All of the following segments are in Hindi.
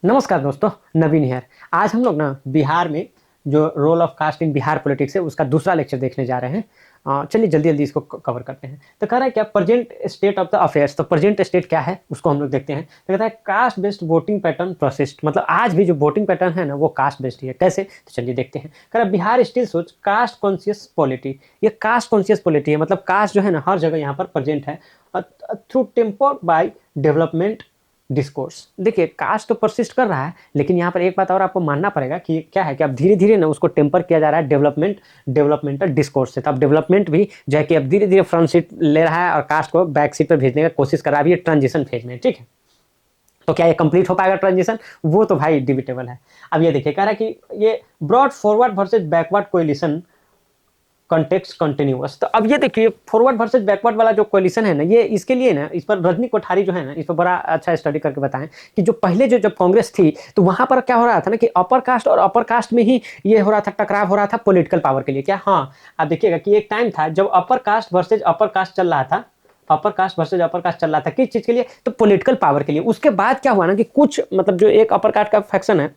नमस्कार दोस्तों, नवीन है। आज हम लोग ना बिहार में जो role of caste in Bihar politics है उसका दूसरा लेक्चर देखने जा रहे हैं। चलिए जल्दी-जल्दी इसको कवर करते हैं। तो कह रहा है क्या present state of the affairs, तो प्रेजेंट स्टेट क्या है उसको हम लोग देखते हैं। तो कहता है caste based voting pattern persist, मतलब आज भी जो वोटिंग पैटर्न है ना वो कास्ट बेस्ड ही है। कैसे? तो चलिए देखते हैं। कह रहा है बिहार स्टिल सोच कास्ट कॉन्शियस पॉलिटी। ये कास्ट कॉन्शियस पॉलिटी है, मतलब कास्ट जो है ना हर जगह यहाँ पर प्रेजेंट है through tempered by development discourse. देखिए कास्ट तो परसिस्ट कर रहा है, लेकिन यहाँ पर एक बात और आपको मानना पड़ेगा कि क्या है कि अब धीरे-धीरे ना उसको टेम्पर किया जा रहा है डेवलपमेंटल डिस्कोर्स से। तो अब डेवलपमेंट भी जो है कि अब धीरे-धीरे फ्रंट सीट ले रहा है और कास्ट को बैक सीट पर भेजने का कोशिश कर रहा है। अभी ये ट्रांजिशन फेज में है, ठीक है। तो क्या ये कंप्लीट हो पाएगा ट्रांजिशन? वो तो भाई डिबेटेबल है। अब ये देखिए कह रहा है कि ये brought forward versus backward coalition context continuous. तो अब ये देखिए फॉरवर्ड वर्सेस बैकवर्ड वाला जो कोएलिशन है ना, ये इसके लिए ना इस पर रजनी कोठारी जो है ना इस पर बड़ा अच्छा स्टडी करके बताएं कि जो पहले जो जब कांग्रेस थी तो वहां पर क्या हो रहा था ना कि अपर कास्ट और अपर कास्ट में ही ये हो रहा था, टकराव हो रहा था पॉलिटिकल पावर के लिए। क्या? हाँ, आप देखिएगा कि एक टाइम था जब upper caste versus upper caste चल रहा था। Upper caste versus upper caste चल रहा था किस चीज के लिए? तो पॉलिटिकल पावर के लिए। उसके बाद क्या हुआ ना कि कुछ मतलब जो एक अपर कास्ट का फैक्शन है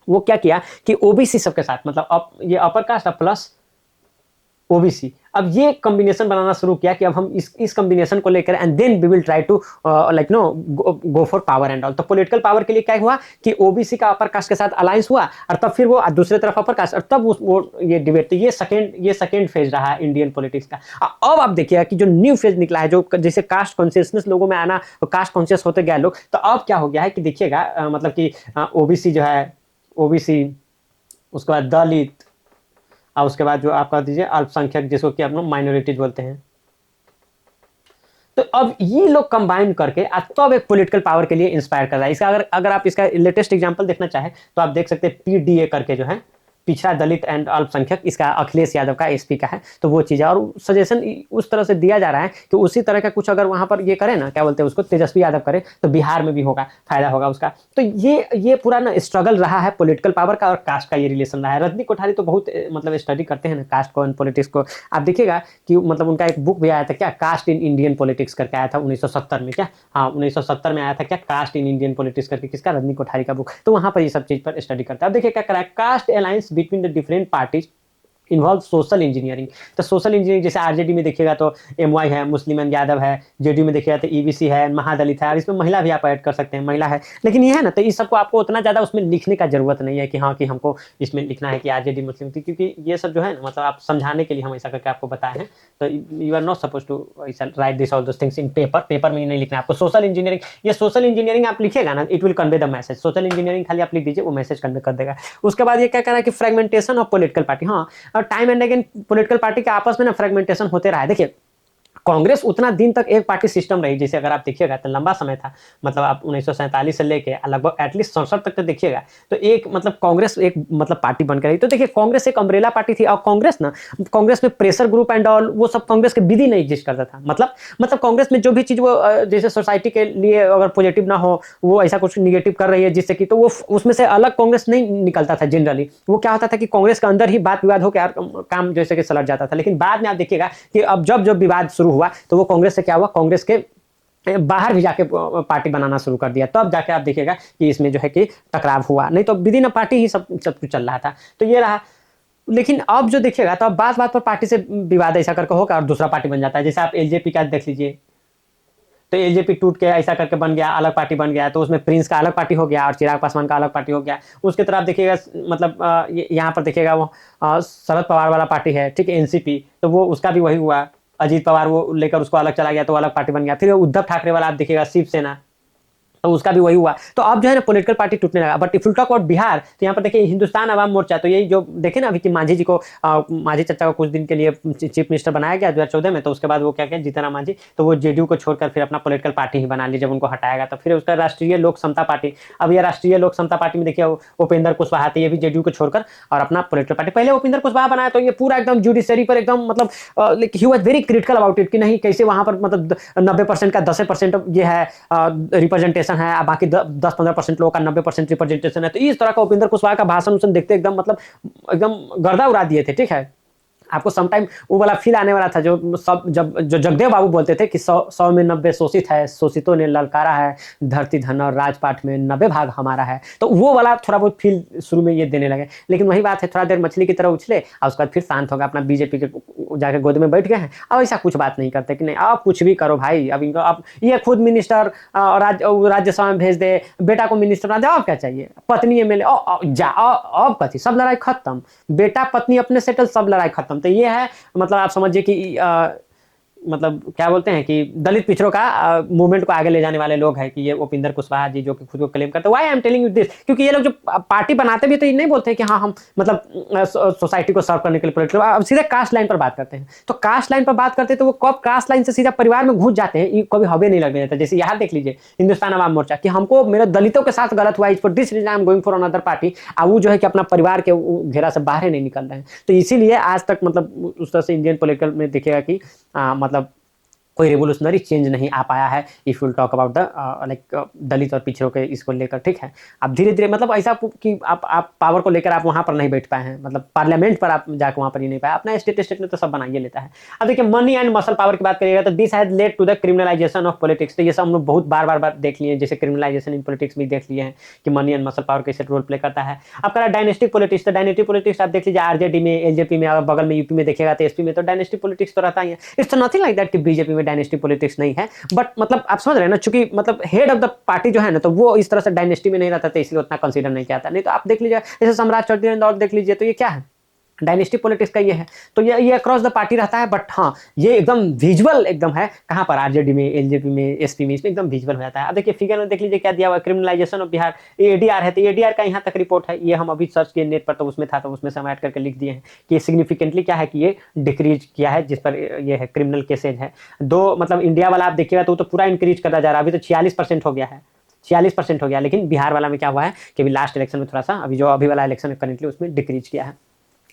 वो क्या किया कि ओबीसी सबके साथ, मतलब ये अपर कास्ट प्लस ओबीसी, अब ये कॉम्बिनेशन बनाना शुरू किया कि अब हम इस कॉम्बिनेशन को लेकर and then we will try to like no go for power and all. तो पॉलिटिकल पावर के लिए क्या हुआ कि ओबीसी का अपर कास्ट के साथ अलायंस हुआ और तब फिर वो दूसरी तरफ अपर कास्ट, और तब वो ये डिबेट, तो ये सेकंड फेज रहा है इंडियन पॉलिटिक्स का। अब आप देखिएगा कि जो न्यू फेज निकला है, जो जैसे कास्ट कॉन्शियसनेस लोगों में आना, कास्ट कॉन्शियस होते गए लोग, तो अब क्या हो गया है कि देखिएगा मतलब कि ओबीसी जो है, ओबीसी, उसके बाद दलित, और उसके बाद जो आप कह दीजिए अल्पसंख्यक, जिसको कि हम लोग माइनॉरिटीज बोलते हैं। तो अब ये लोग कंबाइन करके तब एक पॉलिटिकल पावर के लिए इंस्पायर कर रहा है। इसका अगर आप इसका लेटेस्ट एग्जांपल देखना चाहें तो आप देख सकते हैं पीडीए करके जो है, पिछड़ा दलित एंड अल्पसंख्यक, इसका अखिलेश यादव का एसपी का है। तो वो चीज़ है और सजेशन उस तरह से दिया जा रहा है कि उसी तरह का कुछ अगर वहां पर ये करे ना, क्या बोलते हैं उसको, तेजस्वी यादव करे तो बिहार में भी होगा, फायदा होगा उसका। तो ये पूरा ना स्ट्रगल रहा है पॉलिटिकल पावर का और कास्ट का, ये रिलेशन रहा है। रजनी कोठारी तो बहुत मतलब स्टडी करते हैं ना कास्ट को एंड पॉलिटिक्स को। आप देखिएगा कि मतलब उनका एक बुक भी आया था, क्या कास्ट इन इंडियन पॉलिटिक्स करके आया था 1970 में। क्या? हाँ, 1970 में आया था क्या, कास्ट इन इंडियन पॉलिटिक्स करके, किसका? रजनी कोठारी का बुक। तो वहां पर ये सब चीज पर स्टडी करता है। अब देखिए क्या करा है, caste alliance between the different parties involve social engineering. तो सोशल इंजीनियरिंग जैसे आरजेडी में देखिएगा तो एमवाई है, मुस्लिम एंड यादव है, जेडीयू में देखिएगा तो ईबीसी है, महादलित है, और इसमें महिला भी आप ऐड कर सकते हैं, महिला है। लेकिन ये है ना, तो इस सबको आपको उतना ज्यादा उसमें लिखने का जरूरत नहीं है कि हाँ कि हमको इसमें लिखना है कि आरजेडी मुस्लिम थी, क्योंकि ये सब जो है ना मतलब आप समझाने के लिए हम ऐसा करके आपको बताए हैं। तो you are not suppose to write this all those things in paper में ही नहीं लिखना है आपको। सोशल इंजीनियरिंग, ये सोशल इंजीनियरिंग आप लिखिएगा ना, it will convey the message. Social engineering खाली आप लिख दीजिए, वो मैसेज कन्वे कर देगा। उसके बाद ये क्या कह रहा है कि फ्रेगमेंटेशन ऑफ पॉलिटिकल पार्टी। हाँ, और time and again political party के आपस में ना फ्रेगमेंटेशन होते रहा है। देखिए कांग्रेस उतना दिन तक एक पार्टी सिस्टम रही, जैसे अगर आप देखिएगा तो लंबा समय था, मतलब आप 1947 से लेके लगभग एटलीस्ट 67 तक तो देखिएगा तो एक मतलब कांग्रेस एक मतलब पार्टी बनकर रही। तो देखिए कांग्रेस एक अम्ब्रेला पार्टी थी और कांग्रेस में प्रेशर ग्रुप एंड ऑल वो सब कांग्रेस के विधि नहीं एग्जिस्ट करता था। मतलब कांग्रेस में जो भी चीज वो जैसे सोसाइटी के लिए अगर पॉजिटिव ना हो, वो ऐसा कुछ निगेटिव कर रही है जिससे कि, तो वो उसमें से अलग कांग्रेस नहीं निकलता था जनरली। वो क्या होता था कि कांग्रेस के अंदर ही बात विवाद होकर काम जैसे कि सलट जाता था। लेकिन बाद में आप देखिएगा कि अब जब जब विवाद शुरू हुआ तो वो कांग्रेस से क्या हुआ, कांग्रेस के बाहर भी जाके पार्टी बनाना शुरू कर दिया। तब जाके आप देखिएगा कि इसमें जो है कि टकराव हुआ, नहीं तो विदिन पार्टी ही सब कुछ चल रहा था। तो ये रहा। लेकिन अब जो देखिएगा तो अब बात बात पर पार्टी से विवाद ऐसा करके होगा और दूसरा पार्टी बन जाता है। जैसे आप एलजेपी का देख लीजिए, तो एलजेपी टूट के ऐसा करके बन गया, अलग पार्टी बन गया, तो उसमें प्रिंस का अलग पार्टी हो गया और चिराग पासवान का अलग पार्टी हो गया। उसके तरफ देखिएगा मतलब यहाँ पर देखिएगा वो शरद पवार वाला पार्टी है, ठीक है, एनसीपी, तो वो उसका भी वही हुआ। अजीत पवार वो लेकर उसको अलग चला गया तो अलग पार्टी बन गया। फिर उद्धव ठाकरे वाला आप देखिएगा शिवसेना, तो उसका भी वही हुआ। तो अब जो है ना पॉलिटिकल पार्टी टूटने लगा। But if you talk about Bihar, तो यहाँ पर देखिए हिंदुस्तान अवाम मोर्चा, तो यही जो देखे ना अभी कि मांझी जी को मांझी चाचा को कुछ दिन के लिए चीफ मिनिस्टर बनाया गया 2014 में। तो उसके बाद वो क्या किया, जीतन राम मांझी, तो वो जेडीयू को छोड़कर फिर अपना पॉलिटिकल पार्टी ही बना ली जब उनको हटाएगा। तो फिर उसका राष्ट्रीय लोक समता पार्टी, अब ये राष्ट्रीय लोक समता पार्टी में देखिए उपेंद्र कुशवाहा थे, ये भी जेडीयू को छोड़कर और अपना पॉलिटिकल पार्टी। पहले उपेंद्र कुशवाहा बनाया तो ये पूरा एकदम जुडिशरी पर एकदम मतलब he was very critical about it कि नहीं कैसे वहां पर मतलब 90% का 10% ये है रिप्रेजेंटेशन है, बाकी 10-15% लोगों का 90% रिप्रेजेंटेशन है। तो इस तरह का उपेंद्र कुशवाहा का भाषण देखते एकदम मतलब एकदम गर्दा उड़ा दिए थे, ठीक है। आपको सम टाइम वो वाला फील आने वाला था जो सब जब जो जगदेव बाबू बोलते थे कि 100 में 90 शोषित है, शोषितों ने ललकारा है, धरती धन और राजपाट में 90 भाग हमारा है। तो वो वाला थोड़ा बहुत फील शुरू में ये देने लगे। लेकिन वही बात है, थोड़ा देर मछली की तरह उछले और उसके बाद फिर शांत होगा, अपना बीजेपी के जाके गोद में बैठ गए हैं। अब ऐसा कुछ बात नहीं करते कि नहीं आप कुछ भी करो भाई, अब इनको आप ये खुद मिनिस्टर राज्यसभा में भेज दे, बेटा को मिनिस्टर बना दे, और क्या चाहिए, पत्नी एमएलए जा, अब कथी, सब लड़ाई खत्म, बेटा पत्नी अपने सेटल, सब लड़ाई खत्म। तो ये है मतलब आप समझिए कि मतलब क्या बोलते हैं कि दलित पिछड़ों का मूवमेंट को आगे ले जाने वाले लोग हैं कि ये उपिंदर कुशवाहा जी जो कि खुद को क्लेम करते हैं। Why I am telling you this, क्योंकि ये लोग जो पार्टी बनाते भी तो ये नहीं बोलते कि हाँ हम मतलब सोसाइटी को सर्व करने के लिए पॉलिटिकल, अब सीधे कास्ट लाइन पर बात करते हैं। तो कास्ट लाइन पर बात करते हैं तो वो कब कास्ट लाइन से सीधा परिवार में घुस जाते हैं, ये कभी हवे नहीं लगने देता। जैसे यहाँ देख लीजिए हिंदुस्तान अवाम मोर्चा कि हमको मेरे दलितों के साथ गलत हुआ, for this reason I am going for another party, अब वो जो है कि अपना परिवार के घेरा से बाहर नहीं निकल रहे हैं। तो इसीलिए आज तक मतलब उस तरह से इंडियन पॉलिटिकल में देखिएगा कि मतलब कोई रेवोल्यूशनरी चेंज नहीं आ पाया है if will talk about the like Dalit और पिछड़ों के इसको लेकर, ठीक है। अब धीरे धीरे मतलब ऐसा कि आप पावर को लेकर आप वहाँ पर नहीं बैठ पाए हैं, मतलब पार्लियामेंट पर आप जाकर वहाँ पर ही नहीं पाए, अपना स्टेट में तो सब बनाइए लेता है। अब देखिए मनी एंड मसल पावर की बात करिएगा तो this has led to the criminalisation of politics. तो ये सब हम लोग बहुत बार देख लिए, जैसे क्रिमिनलाइजेशन इन पॉलिटिक्स भी देख लिए हैं कि मनी एंड मसल पावर कैसे रोल प्ले करता है। आपका डायनेस्टिक पॉलिटिक्स, तो डायनेस्टिक पॉलिटिक्स आप देख लीजिए आरजेडी में, एलजेपी में, और बगल में यूपी में देखिएगा तो एसपी में, तो डायनेस्टिक पॉलिटिक्स तो रहता ही है। इट्स नथिंग लाइक दैट कि बीजेपी में डायनेस्टिक पॉलिटिक्स नहीं है, बट मतलब आप समझ रहे हैं ना, चूंकि मतलब हेड ऑफ द पार्टी जो है ना तो वो इस तरह से डायनेस्टी में नहीं रहता था, इसलिए उतना कंसीडर नहीं किया था। नहीं तो आप देख लीजिए जैसे सम्राट चौधरी इंदौर देख लीजिए, तो ये क्या है, डायनेस्टी पॉलिटिक्स का ये है। तो ये अक्रॉस द पार्टी रहता है, बट हाँ ये एकदम विजुअल एकदम है, कहाँ पर आरजेडी में, एलजेपी में, एसपी में, इसमें एकदम विजुअल हो जाता है। अब देखिए फिगर में देख लीजिए क्या दिया हुआ है, क्रिमिनलाइजेशन ऑफ बिहार, एडीआर है, तो एडीआर का यहाँ तक रिपोर्ट है, ये हम अभी सर्च किए नेट पर तो उसमें था, तो उसमें से हम ऐड करके लिख दिए हैं कि सिग्निफिकेंटली क्या है कि ये डिक्रीज किया है, जिस पर ये है क्रिमिनल केसेज है। दो मतलब इंडिया वाला आप देखिएगा तो पूरा इंक्रीज करता जा रहा है, अभी तो 46% हो गया है, 46% हो गया। लेकिन बिहार वाला में क्या हुआ है कि अभी लास्ट इलेक्शन में थोड़ा सा, अभी जो अभी वाला इलेक्शन है करेंटली, उसमें डिक्रीज किया है।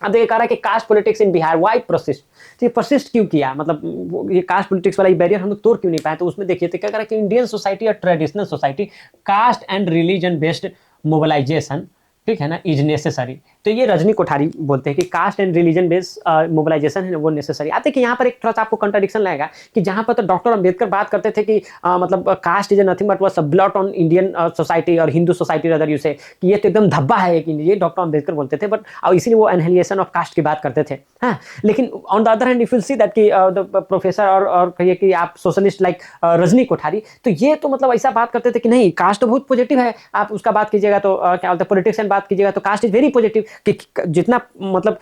अब देखिए कह रहा है कि caste politics in Bihar why persist, तो ये परसिस्ट क्यों किया, मतलब ये कास्ट पॉलिटिक्स वाला बैरियर हम लोग तोड़ क्यों नहीं पाए। तो उसमें देखिए तो क्या कह रहा है कि इंडियन सोसाइटी और traditional society caste and religion based mobilisation, ठीक है ना, इज नेसेसरी। तो ये रजनी कोठारी बोलते हैं कि caste and religion based mobilisation है वो नेसेसरी। आप देखिए यहाँ पर एक थोड़ा सा आपको कंट्राडिक्शन लगेगा कि जहाँ पर तो डॉक्टर अंबेडकर बात करते थे कि मतलब caste is nothing but was a blot on Indian society और हिंदू सोसाइटी अदर यू से, कि ये तो एकदम धब्बा है एक, ये डॉक्टर अंबेडकर बोलते थे, बट इसीलिए वो एनहिलिएशन ऑफ कास्ट की बात करते थे। हाँ, लेकिन on the other hand if you see that कि प्रोफेसर और कहिए कि आप सोशलिस्ट लाइक रजनी कोठारी, तो ये तो मतलब ऐसा बात करते थे कि नहीं कास्ट तो बहुत पॉजिटिव है, आप उसका बात कीजिएगा तो क्या बोलते हैं पॉलिटिक्स एंड बात कीजिएगा तो कास्ट इज वेरी पॉजिटिव, कि जितना मतलब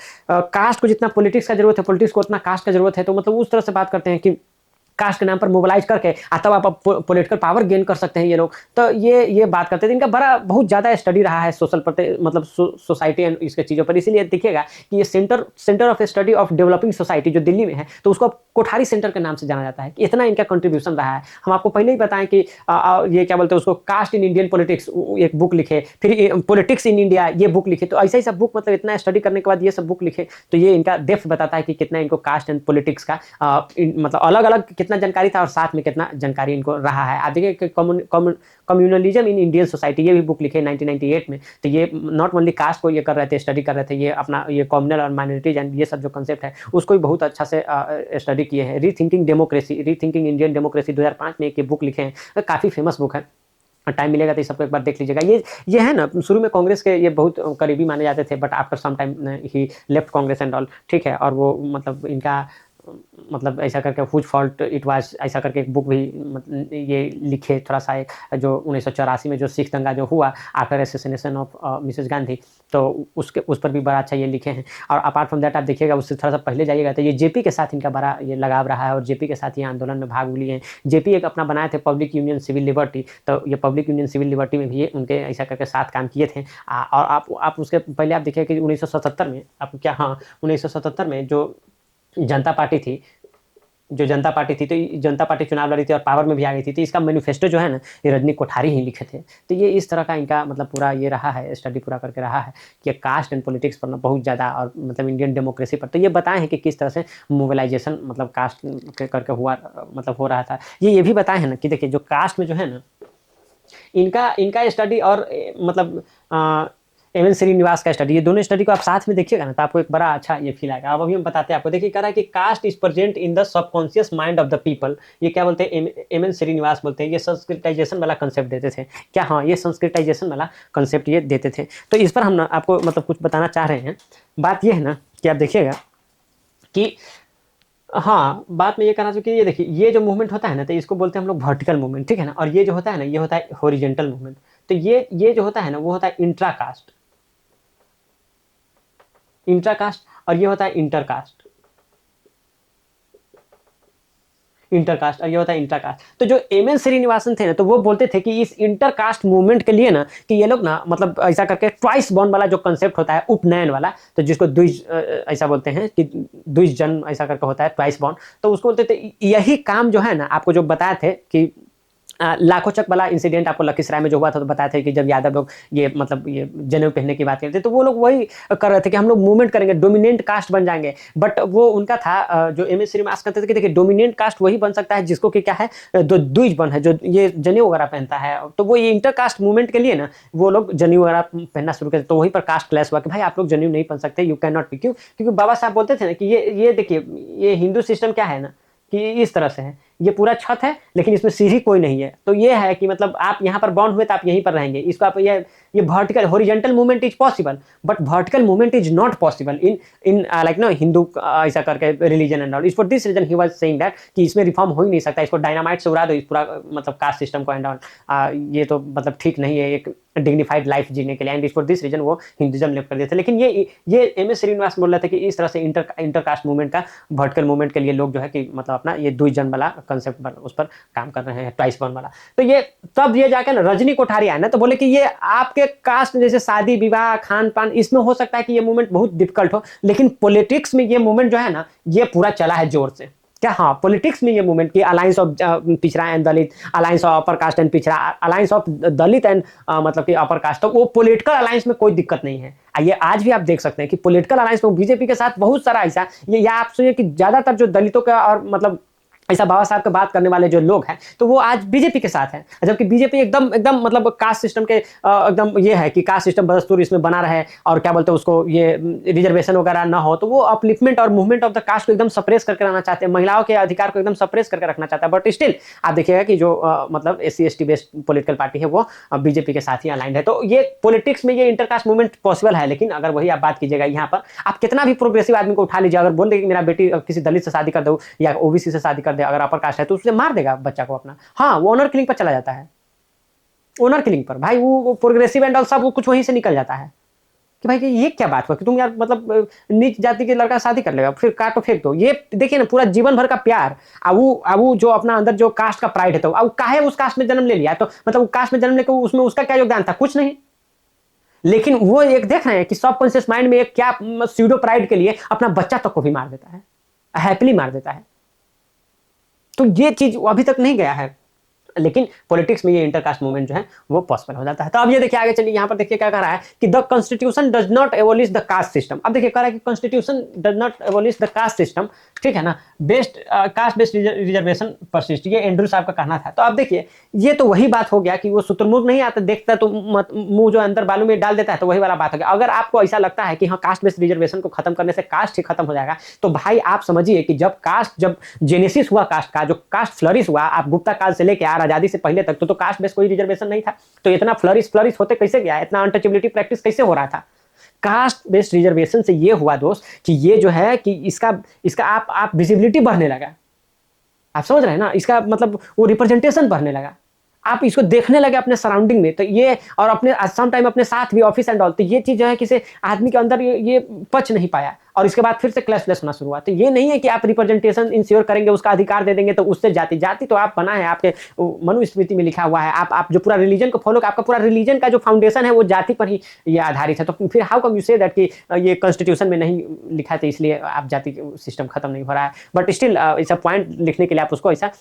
कास्ट को जितना पॉलिटिक्स का जरूरत है, पॉलिटिक्स को उतना कास्ट का जरूरत है। तो मतलब उस तरह से बात करते हैं कि कास्ट के नाम पर मोबिलाइज करके तब आप पॉलिटिकल पावर गेन कर सकते हैं ये लोग। तो ये बात करते थे, इनका बड़ा बहुत ज़्यादा स्टडी रहा है सोशल पर, मतलब सोसाइटी एंड इसके चीज़ों पर। इसीलिए देखिएगा कि ये centre of study of developing society जो दिल्ली में है, तो उसको कोठारी सेंटर के नाम से जाना जाता है, कि इतना इनका कंट्रीब्यूशन रहा है। हम आपको पहले ही बताएं कि ये क्या बोलते हैं उसको, कास्ट इन इंडियन पॉलिटिक्स एक बुक लिखे, फिर पॉलिटिक्स इन इंडिया ये बुक लिखे। तो ऐसा ही सब बुक मतलब इतना स्टडी करने के बाद ये सब बुक लिखे, तो ये इनका डेप्थ बताता है कि कितना इनको कास्ट एंड पॉलिटिक्स का मतलब अलग अलग कितना जानकारी था और साथ में कितना जानकारी इनको रहा है। आप देखिए कम्युनलिज्म इन इंडियन सोसाइटी, ये भी बुक लिखे 1998 में। तो ये नॉट ओनली कास्ट को ये कर रहे थे, स्टडी कर रहे थे, ये अपना ये कम्युनल और माइनॉरिटीज एंड ये सब जो कंसेप्ट है उसको भी बहुत अच्छा से स्टडी किए हैं। Rethinking democracy, rethinking Indian democracy 2005 में एक बुक लिखे हैं, काफ़ी फेमस बुक है, टाइम मिलेगा तो सबको एक बार देख लीजिएगा। ये है ना, शुरू में कांग्रेस के ये बहुत करीबी माने जाते थे, but after some time he left Congress and all, ठीक है। और वो मतलब इनका मतलब ऐसा करके हुज फॉल्ट इट वाज, ऐसा करके एक बुक भी मतलब ये लिखे थोड़ा सा, एक जो 1984 में जो सिख दंगा जो हुआ after assassination of Mrs Gandhi, तो उस पर भी बड़ा अच्छा ये लिखे हैं। और अपार्ट फ्रॉम दैट आप देखिएगा उससे थोड़ा सा पहले जाइएगा तो ये जेपी के साथ इनका बड़ा ये लगाव रहा है, और जेपी के साथ ये आंदोलन में भाग लिए हैं। जेपी एक अपना बनाए थे पब्लिक यूनियन सिविल लिबर्टी, तो ये पब्लिक यूनियन सिविल लिबर्टी में भी ये उनके ऐसा करके साथ काम किए थे। और आप उसके पहले आप देखिए कि 1977 में आप क्या, हाँ 1977 में जो जनता पार्टी थी, तो जनता पार्टी चुनाव लड़ी थी और पावर में भी आ गई थी, तो इसका मैनिफेस्टो जो है ना ये रजनी कोठारी ही लिखे थे। तो ये इस तरह का इनका मतलब पूरा ये रहा है, स्टडी पूरा करके रहा है कि कास्ट एंड पॉलिटिक्स पर ना बहुत ज़्यादा, और मतलब इंडियन डेमोक्रेसी पर। तो ये बताए हैं कि किस तरह से मोबिलाइजेशन मतलब कास्ट करके हुआ, मतलब हो रहा था। ये भी बताए हैं ना कि देखिए जो कास्ट में जो है ना इनका स्टडी और मतलब एम एन श्रीनिवास का स्टडी, ये दोनों स्टडी को आप साथ में देखिएगा ना तो आपको एक बड़ा अच्छा ये फील आएगा। अब अभी हम बताते हैं आपको। देखिए कह रहा है कि caste is present in the subconscious mind of the people. ये क्या बोलते हैं, एम एन श्रीनिवास बोलते हैं, ये संस्कृताइजेशन वाला कंसेप्ट देते थे क्या, हाँ ये संस्कृताइजेशन वाला कंसेप्ट ये देते थे। तो इस पर हम ना आपको मतलब कुछ बताना चाह रहे हैं। बात ये है ना कि आप देखिएगा कि हाँ, बात में ये कहना चाहिए कि ये देखिए ये जो मूवमेंट होता है ना तो इसको बोलते हैं हम लोग वर्टिकल मूवमेंट, ठीक है ना। और ये जो होता है ना ये होता है हॉरिजॉन्टल मूवमेंट। तो ये जो होता है ना वो होता है इंट्राकास्ट, इंट्राकास्ट, और ये होता है इंटरकास्ट, इंटरकास्ट, और ये होता है इंटरकास्ट। तो जो एम एन श्रीनिवासन थे ना तो वो बोलते थे कि इस इंटरकास्ट मूवमेंट के लिए ना कि ये लोग ना मतलब ऐसा करके ट्वाइस बॉर्न वाला जो कंसेप्ट होता है उपनयन वाला, तो जिसको द्विज ऐसा बोलते हैं कि द्विज जन्म ऐसा करके होता है ट्वाइस बॉर्न, तो उसको बोलते थे। यही काम जो है ना आपको जो बताए थे कि लाखों चक वाला इंसिडेंट आपको लखीसराय में जो हुआ था तो बताया था कि जब यादव लोग ये मतलब ये जनेऊ पहनने की बात करते थे तो वो लोग वही कर रहे थे कि हम लोग मूवमेंट करेंगे, डोमिनेंट कास्ट बन जाएंगे। बट वो उनका था जो एम एस श्रीनिवास कहते थे कि देखिए डोमिनेंट कास्ट वही बन सकता है जिसको कि क्या है द्विज बन है, जो ये जनेऊ वगैरह पहनता है। तो वो ये इंटर कास्ट मूवमेंट के लिए ना वो लोग जनेऊ वगैरह पहनना शुरू करते, तो वहीं पर कास्ट क्लैश हुआ कि भाई आप लोग जनेऊ नहीं पहन सकते, यू कैन नॉट बी। क्यों? क्योंकि बाबा साहब बोलते थे ना कि ये देखिए ये हिंदू सिस्टम क्या है ना कि इस तरह से है, ये पूरा छत है लेकिन इसमें सीढ़ी कोई नहीं है। तो ये है कि मतलब आप यहाँ पर बॉन्ड हुए तो आप यहीं पर रहेंगे। इसको आप ये vertical horizontal movement is possible but vertical movement is not possible in like no Hindu ऐसा करके रिलीजन एंड ऑल। इस for this reason he was saying that कि इसमें रिफॉर्म हो ही नहीं सकता, इसको डायनामाइट से उड़ा दो इस पूरा मतलब कास्ट सिस्टम को एंड ऑल। ये तो मतलब ठीक नहीं है एक डिग्निफाइड लाइफ जीने के लिए। एंड इस फॉर दिस रीजन वो हिंदुज्म लेफ्ट कर देते। लेकिन ये एम एस श्रीनिवास बोल रहे थे कि इस तरह से इंटरकास्ट मूवमेंट का वर्टिकल मूवमेंट के लिए लोग जो है कि मतलब अपना ये द्विजन वाला कंसेप्ट उस पर काम कर रहे हैं, ट्वाइस बॉर्न वाला। तो ये तब ये जाकर ना रजनी कोठारी आए ना तो बोले कि ये आपके कास्ट जैसे शादी विवाह खान पान इसमें हो सकता है कि ये मूवमेंट बहुत डिफिकल्ट हो, लेकिन पॉलिटिक्स में ये मूवमेंट जो है ना ये पूरा चला है जोर से। क्या? हाँ, पॉलिटिक्स में ये मूवमेंट की अलायंस ऑफ पिछड़ा and Dalit, alliance of upper caste and पिछड़ा, अलायंस ऑफ दलित एंड मतलब कि अपर कास्ट, तो वो पॉलिटिकल अलायंस में कोई दिक्कत नहीं है। ये आज भी आप देख सकते हैं कि पॉलिटिकल अलायंस में बीजेपी के साथ बहुत सारा ऐसा ये, या आप सुनिए कि ज्यादातर जो दलितों का और मतलब ऐसा बाबा साहब के बात करने वाले जो लोग हैं तो वो आज बीजेपी के साथ हैं, जबकि बीजेपी एकदम एकदम मतलब कास्ट सिस्टम के एकदम ये है कि कास्ट सिस्टम बदस्तूर इसमें बना रहे और क्या बोलते हैं उसको ये रिजर्वेशन वगैरह ना हो, तो वो अपलिफ्टमेंट और मूवमेंट ऑफ द कास्ट को एकदम सप्रेस करके रखना चाहते हैं, महिलाओं के अधिकार को एकदम सप्रेस करके रखना चाहता है। बट स्टिल आप देखिएगा कि जो मतलब SC ST based political party है वो बीजेपी के साथ ही अलाइंड है। तो ये पॉलिटिक्स में ये इंटरकास्ट मूवमेंट पॉसिबल है। लेकिन अगर वही आप बात कीजिएगा यहाँ पर आप कितना भी प्रोग्रेसिव आदमी को उठा लीजिए, अगर बोल दे कि मेरा बेटी किसी दलित से शादी कर दो या OBC से शादी कर दे, अगर अपर कास्ट है तो उससे मार देगा बच्चा को अपना। हाँ, वो ऑनर किलिंग पर चला जाता है, ऑनर किलिंग पर भाई वो प्रोग्रेसिव एंड ऑल सब वो कुछ वहीं से निकल जाता है कि भाई ये क्या बात हुआ कि तुम यार मतलब नीच जाति के लड़का शादी कर लेगा फिर काटो फेंक दो। ये देखिए ना पूरा जीवन भर का प्यार, अब जो अपना अंदर जो कास्ट का प्राइड है तो अब काहे उस कास्ट में जन्म ले लिया, तो मतलब कास्ट में जन्म लेकर उसमें उसका क्या योगदान था? कुछ नहीं। लेकिन वो एक देख रहे हैं कि सबकॉन्शियस माइंड में एक क्या स्यूडो प्राइड के लिए अपना बच्चा तक को भी मार देता है, हैप्पीली मार देता है। तो ये चीज अभी तक नहीं गया है, लेकिन पॉलिटिक्स में ये इंटरकास्ट मूवमेंट जो है वो पॉसिबल हो जाता है। तो अब ये देखिए आगे चलिए, यहाँ पर देखिए क्या कह रहा है कि the constitution does not abolish the caste system. अब देखिए कह रहा है कि constitution does not abolish the caste system, ठीक है ना, based caste based reservation persist, ये एंड्रू साहब का कहना था। तो अब देखिए ये तो वही बात हो गया कि वो शुतुरमुर्ग नहीं आता देखता तो मुंह जो अंदर बालू में डाल देता है, तो वही वाला बात हो गया। अगर आपको ऐसा लगता है कि हाँ कास्ट बेस्ड रिजर्वेशन को खत्म करने से कास्ट ही खत्म हो जाएगा, तो भाई आप समझिए कि जब जेनेसिस हुआ कास्ट का, जो कास्ट फ्लरिश हुआ, आप गुप्ता काल से लेकर आजादी से पहले तक तो कास्ट बेस्ड कोई रिजर्वेशन नहीं था, तो इतना फ्लरिश होते कैसे गया, इतना अनटचेबिलिटी प्रैक्टिस कैसे हो रहा था? कास्ट बेस्ड रिजर्वेशन से ये हुआ दोस्त कि ये जो है कि इसका आप विजिबिलिटी बढ़ने लगा, आप समझ रहे हैं ना, इसका मतलब वो रिप्रेजेंटेशन बढ़ने लगा, आप इसको देखने लगे अपने सराउंडिंग में, तो ये और अपने सम टाइम अपने साथ भी ऑफिस एंड ऑल, तो ये चीज जो है किसी आदमी के अंदर ये पच नहीं पाया और इसके बाद फिर से क्लैश होना शुरू हुआ। तो ये नहीं है कि आप रिप्रेजेंटेशन इंश्योर करेंगे, उसका अधिकार दे देंगे तो उससे जाति तो आप बना है, आपके मनुस्मृति में लिखा हुआ है, आप जो पूरा रिलीजन को फॉलो, आपका पूरा रिलीजन का जो फाउंडेशन है वो जाति पर ही ये आधारित है। तो फिर how come you say that कि ये कॉन्स्टिट्यूशन में नहीं लिखा है तो इसलिए आप जाति सिस्टम खत्म नहीं हो रहा है। बट स्टिल ऐसा पॉइंट लिखने के लिए आप उसको ऐसा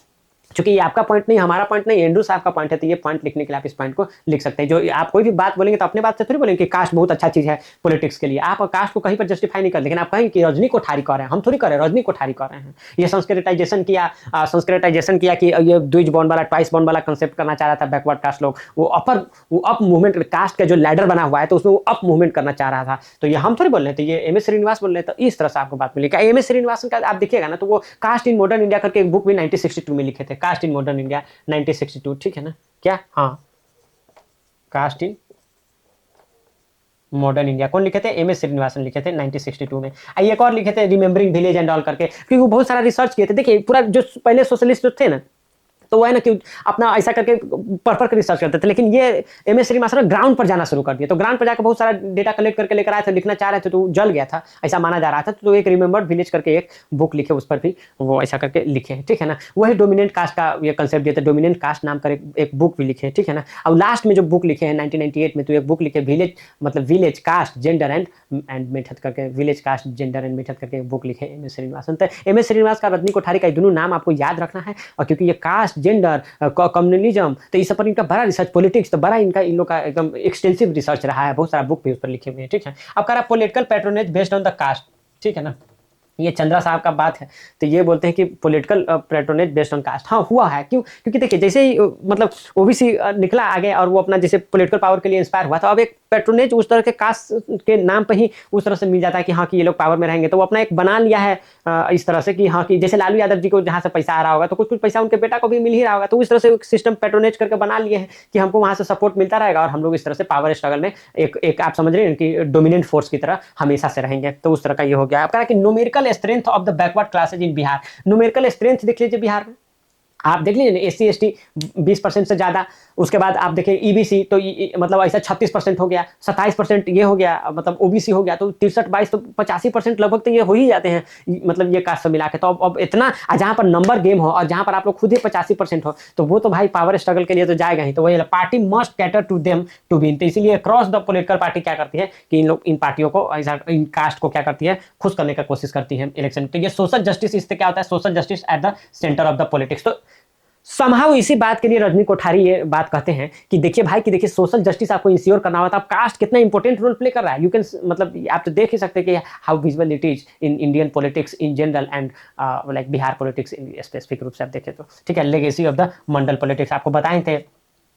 चूंकि ये आपका पॉइंट नहीं, हमारा पॉइंट नहीं, एंड्रू साहब का पॉइंट है, तो ये पॉइंट लिखने के लिए आप इस पॉइंट को लिख सकते हैं। जो आप कोई भी बात बोलेंगे तो अपने बात से थोड़ी बोलेंगे कि कास्ट बहुत अच्छा चीज है पॉलिटिक्स के लिए। आप कास्ट को कहीं पर जस्टिफाई नहीं कर, लेकिन आप कहेंगे कि रजनी कोठारी कर रहे हैं, हम थोड़ी कर रहे हैं, रजनी कोठारी कर रहे हैं। ये संस्कृताइजेशन किया कि ये द्विज बॉन्ड वाला, ट्वाइस बॉन्ड वाला कंसेप्ट करना चाह रहा था बैकवर्ड कास्ट लोग। वो अप मूवमेंट, कास्ट का जो लैडर बना हुआ है तो उसमें वो अप मूवमेंट करना चाह रहा था। तो ये हम थोड़ी बोल रहे थे, ये एम एस श्रीनिवास बोल रहे थे। तो इस तरह से आपको बात मिलेगी। एम एस श्रीनिवासन का आप देखिएगा ना, तो वो कास्ट इन मॉडर्न इंडिया करके एक बुक भी 1962 में लिखे थे, कास्ट इन मॉडर्न इंडिया 1962, ठीक है ना। क्या, हाँ, कास्ट इन मॉडर्न इंडिया कौन लिखे थे? एम एस श्रीनिवासन लिखे थे 1962 में। एक और लिखे थे रिमेंबरिंग विलेज एंड ऑल करके, क्योंकि वो बहुत सारा रिसर्च किए थे। देखिए पूरा जो पहले सोशलिस्ट जो थे ना, तो वो है ना कि अपना ऐसा करके पढ़ रिसर्च करते थे, लेकिन ये एम एस श्रीनिवासन ग्राउंड पर जाना शुरू कर दिया। तो ग्राउंड पर जाकर बहुत सारा डेटा कलेक्ट करके लेकर आए थे, लिखना चाह रहे थे, तो जल गया था ऐसा माना जा रहा था। तो एक रिमेंबर्ड विलेज करके एक बुक लिखे, उस पर भी वो ऐसा करके लिखे, ठीक है ना। वही डोमिनेंट कास्ट का ये कंसेप्ट दिया था, डोमिनेंट कास्ट नाम कर एक बुक भी लिखे, ठीक है ना। अब लास्ट में जो बुक लिखे हैं 1998 में, तो एक बुक लिखे विलेज, मतलब village caste gender and method करके, village caste gender and method करके एक बुक लिखे एम एस श्रीनिवासन। तो एम एस श्रीनिवास का, रजनी कोठारी का, दोनों नाम आपको याद रखना है। और क्योंकि ये कास्ट, जेंडर, कम्युनलिज्म, तो इस पर इनका बड़ा रिसर्च, पॉलिटिक्स तो बड़ा इनका, इन लोग का एकदम एक्सटेंसिव रिसर्च रहा है, बहुत सारा बुक भी उस पर लिखे हुए हैं, ठीक है। अब कह रहा political patronage based on the caste, ठीक है ना। ये चंद्रा साहब का बात है, तो ये बोलते हैं कि political patronage based on cast, हाँ हुआ है। क्यों? क्योंकि देखिए जैसे ही मतलब ओबीसी निकला आगे और वो अपना जैसे पॉलिटिकल पावर के लिए इंस्पायर हुआ, तो अब एक पैट्रोनेज उस तरह के कास्ट के नाम पे ही उस तरह से मिल जाता है कि हाँ कि ये लोग पावर में रहेंगे। तो वो अपना एक बना लिया है इस तरह से कि हाँ कि जैसे लालू यादव जी को जहाँ से पैसा आ रहा होगा, तो कुछ कुछ पैसा उनके बेटा को भी मिल ही रहा होगा। तो उस तरह से एक सिस्टम पैट्रोनेज करके बना लिए हैं कि हमको वहाँ से सपोर्ट मिलता रहेगा और हम लोग इस तरह से पावर स्ट्रगल में एक आप समझ रहे हैं कि डोमिनेंट फोर्स की तरह हमेशा से रहेंगे। तो उस तरह का ये हो गया। आपका कि numerical strength of the backward classes in Bihar, numerical strength देख लीजिए बिहार में, आप देख लीजिए एस सी एस टी 20% से ज़्यादा, उसके बाद आप देखिए ईबीसी तो मतलब ऐसा 36% हो गया, 27% ये हो गया, मतलब ओबीसी हो गया, तो 63-22 तो 85% लगभग तो ये हो ही जाते हैं, मतलब ये कास्ट सब मिला के। तो अब इतना, जहाँ पर नंबर गेम हो और जहाँ पर आप लोग खुद ही 85% हो, तो वो तो भाई पावर स्ट्रगल के लिए तो जाएगा ही। तो वही party must cater to them to win. तो इसीलिए क्रॉस द पॉलिटिकल पार्टी क्या करती है कि इन लोग, इन पार्टियों को ऐसा, इन कास्ट को क्या करती है, खुश करने का कोशिश करती है इलेक्शन। तो ये सोशल जस्टिस, इससे क्या होता है, social justice at the centre of the politics. तो समहाउ इसी बात के लिए रजनी कोठारी ये बात कहते हैं कि देखिए भाई, कि देखिए सोशल जस्टिस आपको इंश्योर करना होता है, कास्ट कितना इंपॉर्टेंट रोल प्ले कर रहा है। यू कैन, मतलब आप तो देख ही सकते हैं कि how visual it is in Indian politics in general and like Bihar politics in specific रूप से आप देखें तो, ठीक है। Legacy of the Mandal politics आपको बताए थे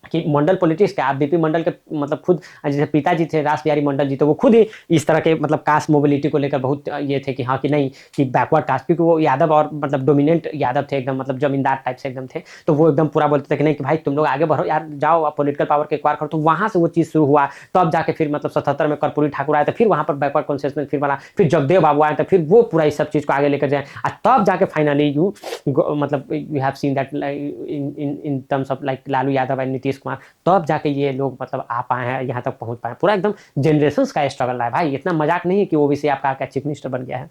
कि मंडल पॉलिटिक्स के, आप बीपी मंडल के मतलब खुद, जैसे पिताजी थे रास बिहारी मंडल जी, तो वो खुद ही इस तरह के मतलब कास्ट मोबिलिटी को लेकर बहुत ये थे कि हाँ कि नहीं कि बैकवर्ड कास्ट, क्योंकि वो यादव और मतलब डोमिनेंट यादव थे एकदम, मतलब जमींदार टाइप से एकदम थे। तो वो एकदम पूरा बोलते थे कि नहीं कि भाई तुम लोग आगे बढ़ो यार, जाओ आप पॉलिटिकल पावर के एक्वायर करो। तो वहाँ से वो चीज़ शुरू हुआ। तो अब जाके फिर मतलब 77 में कर्पूरी ठाकुर आए, तो फिर वहाँ पर बैकवर्ड कॉन्शियसनेस फिर बना, फिर जगदेव बाबू आए, तो फिर वो पूरा इस सब चीज़ को आगे लेकर जाए, और तब जाके फाइनली यू मतलब you have seen that in terms of like Lalu Yadav and Nitish Kumar, तब जाके ये लोग मतलब आ पाए हैं, यहाँ तक पहुँच पाए। पूरा एकदम जनरेशंस का स्ट्रगल रहा है भाई, इतना मजाक नहीं है कि ओबीसी आपका क्या चीफ मिनिस्टर बन गया है।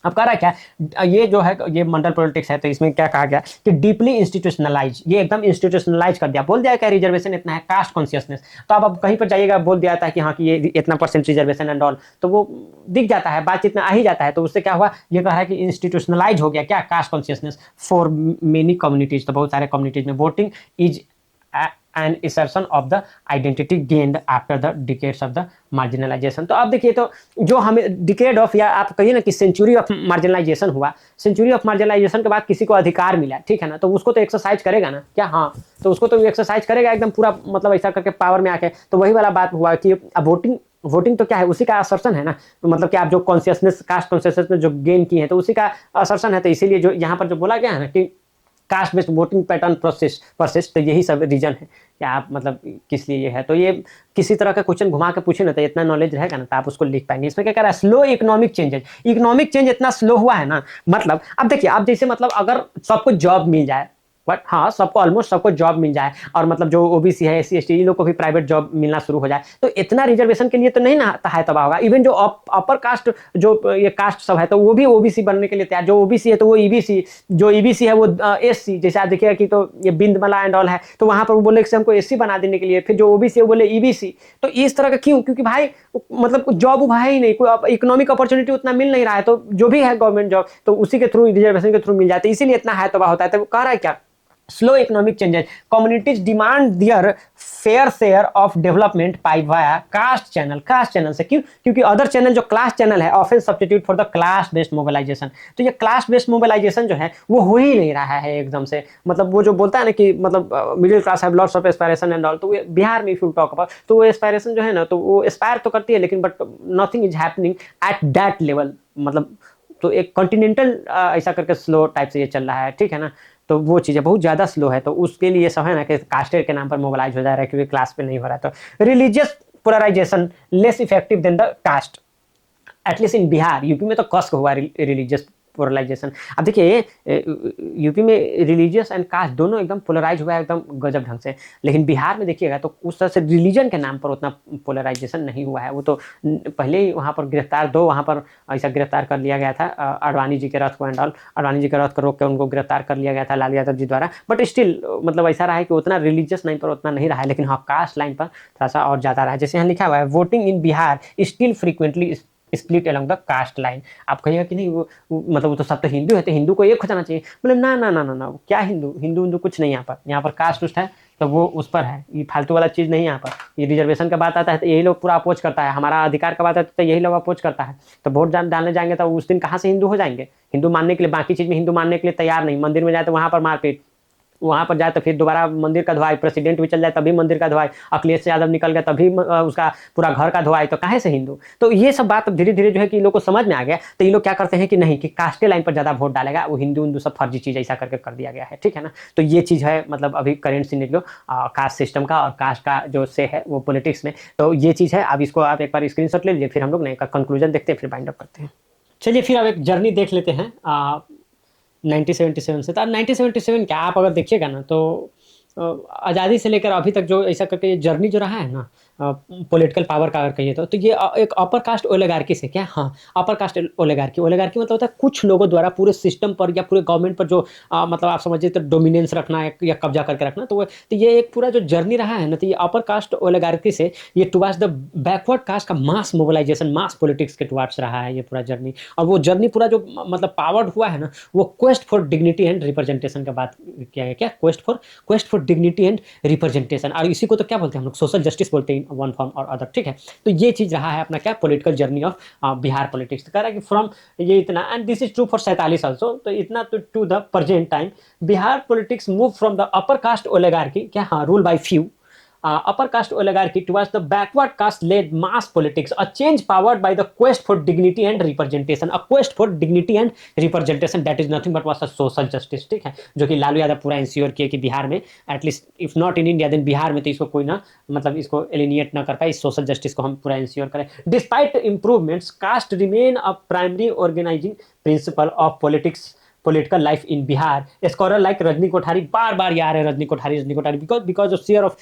अब कह रहा है क्या, ये जो है ये मंडल पॉलिटिक्स है, तो इसमें क्या कहा गया कि डीपली इंस्टीट्यूशनलाइज, ये एकदम इंस्टीट्यूशनलाइज कर दिया। बोल दिया क्या रिजर्वेशन इतना है, कास्ट कॉन्शियसनेस। तो अब कहीं पर जाइएगा बोल दिया था कि हाँ कि ये इतना % रिजर्वेशन एंड ऑल, तो वो दिख जाता है, बातचीत में आ ही जाता है। तो उससे क्या हुआ, ये कहा है कि इंस्टीट्यूशनलाइज हो गया क्या, caste consciousness for many communities. तो बहुत सारे कम्युनिटीज में voting is and assertion of the identity gained after the decades of the marginalization। तो अब देखिए, तो जो हमें डिकेड ऑफ, या आप कहिए ना कि सेंचुरी ऑफ मार्जिनलाइजेशन हुआ, सेंचुरी ऑफ मार्जिनलाइजेशन के बाद किसी को अधिकार मिला, ठीक है ना, तो उसको तो एक्सरसाइज करेगा ना क्या, हाँ तो उसको तो एक्सरसाइज करेगा एकदम पूरा, मतलब ऐसा करके पावर में आके। तो वही वाला बात हुआ कि अब वोटिंग तो क्या है, उसी का असर्शन है ना, मतलब कि आप जो कॉन्शियसनेस, कास्ट कॉन्शियसनेस में जो गेन किए हैं, तो उसी का असर्शन है। तो इसीलिए जो यहाँ पर जो बोला गया है ना कि caste based voting pattern persist, तो यही सब रीजन है कि आप मतलब किस लिए ये है। तो ये किसी तरह का क्वेश्चन घुमा के पूछे ना, तो इतना नॉलेज रहेगा ना, तो आप उसको लिख पाएंगे। इसमें क्या कह रहा है, slow economic changes, economic change इतना स्लो हुआ है ना, मतलब अब देखिए, आप जैसे मतलब अगर सबको जॉब मिल जाए, बट हाँ सबको, ऑलमोस्ट सबको जॉब मिल जाए, और मतलब जो ओबीसी है, SC ST, इन लोग को भी प्राइवेट जॉब मिलना शुरू हो जाए, तो इतना रिजर्वेशन के लिए तो नहीं ना है तबाह होगा। इवन जो अपर कास्ट, जो ये कास्ट सब है, तो वो भी ओबीसी बनने के लिए तैयार। जो ओबीसी है तो वो ईबीसी, जो ईबीसी है वो SC, जैसे आप देखिएगा कि तो ये बिंदमला एंड ऑल है, तो वहां पर वो बोले कि हमको SC बना देने के लिए, फिर जो ओबीसी है वो बोले ईबीसी। तो इस तरह का क्यों, क्योंकि भाई मतलब जॉब उभा ही नहीं, कोई इकोनॉमिक अपॉर्चुनिटी उतना मिल नहीं रहा है, तो जो भी है गवर्नमेंट जॉब, तो उसी के थ्रू, रिजर्वेशन के थ्रू मिल जाते, इसीलिए इतना है तबाह होता है। तो कह रहा है क्या slow economic changes, communities demand their fair share of development pie via caste channel. Caste channel से क्यों? क्योंकि अदर चैनल जो क्लास चैनल है often substitute for the class based mobilisation. तो ये क्लास बेस्ड मोबिलाइजेशन जो है वो हो ही नहीं रहा है एकदम से। मतलब वो जो बोलता है ना कि मतलब middle class have lots of aspiration and all, तो बिहार में इफ यू टॉक अबाउट, तो वो एस्पायरेशन जो है ना, तो वो एस्पायर तो करती है लेकिन but nothing is happening at that level. मतलब तो एक कॉन्टिनेंटल ऐसा करके स्लो टाइप से ये चल रहा है, ठीक है ना। तो वो चीज़ें बहुत ज़्यादा स्लो है, तो उसके लिए सब है ना कि कास्टेड के नाम पर मोबिलाइज हो जा रहा है क्योंकि क्लास पे नहीं हो रहा है। तो religious polarisation less effective than the caste, at least in Bihar. UP में तो कस हुआ रिलीजियस पोलराइजेशन। अब देखिए यूपी में रिलीजियस एंड कास्ट दोनों एकदम पोलराइज हुआ है एकदम गजब ढंग से, लेकिन बिहार में देखिएगा तो उस तरह से रिलीजन के नाम पर उतना पोलराइजेशन नहीं हुआ है। वो तो पहले ही वहाँ पर गिरफ्तार, दो वहाँ पर ऐसा गिरफ्तार कर लिया गया था अडवाणी जी के रथ को एंड ऑल, अडवाणी जी के रथ को रोक के उनको गिरफ्तार कर लिया गया था लालू यादव जी द्वारा। बट स्टिल मतलब ऐसा रहा है कि उतना रिलीजियस लाइन पर उतना नहीं रहा है, लेकिन हाँ कास्ट लाइन पर थोड़ा सा और ज़्यादा रहा है। जैसे यहाँ लिखा हुआ है voting in Bihar still frequently split along the caste line. आप कहिएगा कि नहीं वो मतलब वो तो सब तो हिंदू है, तो हिंदू को एक हो जाना चाहिए। बोले ना ना ना ना ना, क्या हिंदू हिंदू हिंदू कुछ नहीं। यहाँ पर कास्ट उस्ट है तो वो उस पर है, ये फालतू वाला चीज़ नहीं। यहाँ पर ये रिजर्वेशन का बात आता है तो यही लोग पूरा अपोज करता है, हमारा अधिकार का बात आता है तो यही लोग अपोज करता है। तो वोट डालने जाएंगे तो उस दिन कहाँ से हिंदू हो जाएंगे? हिंदू मानने के लिए, बाकी चीज़ में हिंदू मानने के लिए तैयार नहीं। मंदिर में जाए तो वहाँ पर मारपीट, वहाँ पर जाए तो फिर दोबारा मंदिर का धुआई, प्रेसिडेंट भी चल जाए तभी मंदिर का धुआई, अखिलेश यादव निकल गया तभी उसका पूरा घर का धुआई, तो काहे से हिंदू? तो ये सब बात धीरे धीरे जो है कि इन लोग को समझ में आ गया, तो ये लोग क्या करते हैं कि नहीं कि कास्ट लाइन पर ज़्यादा वोट डालेगा, वो हिंदू हिंदू सब फर्जी चीज़ ऐसा करके कर दिया गया है, ठीक है ना। तो ये चीज़ है मतलब अभी करेंट सिनेरियो कास्ट सिस्टम का और कास्ट का जो से है वो पॉलिटिक्स में। तो ये चीज़ है। अब इसको आप एक बार स्क्रीनशॉट ले लीजिए, फिर हम लोग ना कंक्लूजन देखते हैं, फिर बाइंड अप करते हैं। चलिए फिर अब एक जर्नी देख लेते हैं 1977 से। तो 1977 क्या, आप अगर देखिएगा ना तो आज़ादी से लेकर अभी तक जो ऐसा करके जर्नी जो रहा है ना पॉलिटिकल पावर का अगर कहिए तो ये एक अपर कास्ट ओलिगार्की से क्या, हाँ अपर कास्ट ओलिगार्की। ओलिगार्की मतलब होता है कुछ लोगों द्वारा पूरे सिस्टम पर या पूरे गवर्नमेंट पर जो मतलब आप समझिए तो डोमिनेंस रखना या कब्जा करके रखना। तो ये एक पूरा जो जर्नी रहा है ना, तो ये अपर कास्ट ओलिगार्की से ये टुवार्ड्स द बैकवर्ड कास्ट का मास मोबिलाइजेशन, मास पॉलिटिक्स के टुवार्ड्स रहा है ये पूरा जर्नी। और वो जर्नी पूरा जो मतलब पावर्ड हुआ है ना, वो quest for dignity and representation का बात किया गया। क्या quest for dignity and representation, और इसी को तो क्या बोलते हैं हम लोग, सोशल जस्टिस बोलते हैं वन फॉर्म और अदर, ठीक है। तो ये चीज रहा है अपना क्या political journey of Bihar politics. कह रहा है कि फ्रॉम ये इतना, and this is true for 47 also, तो इतना to the present time Bihar politics move from the upper caste oligarchy, क्या हाँ rule by few, upper caste oligarchy towards the backward caste led mass politics, a change powered by the quest for dignity and representation, a quest for dignity and representation that is nothing but was a social justice, ठीक है, जो कि लालू यादव पूरा इंश्योर किए कि बिहार में at least if not in India then Bihar में तो इसको कोई ना मतलब इसको एलिनिएट ना कर पाए, इस सोशल जस्टिस को हम पूरा इंश्योर करें। Despite improvements caste remain a primary organising principle of political life in Bihar. A scholar like Rajni Kothari, बार बार यार है Rajni Kothari because of share of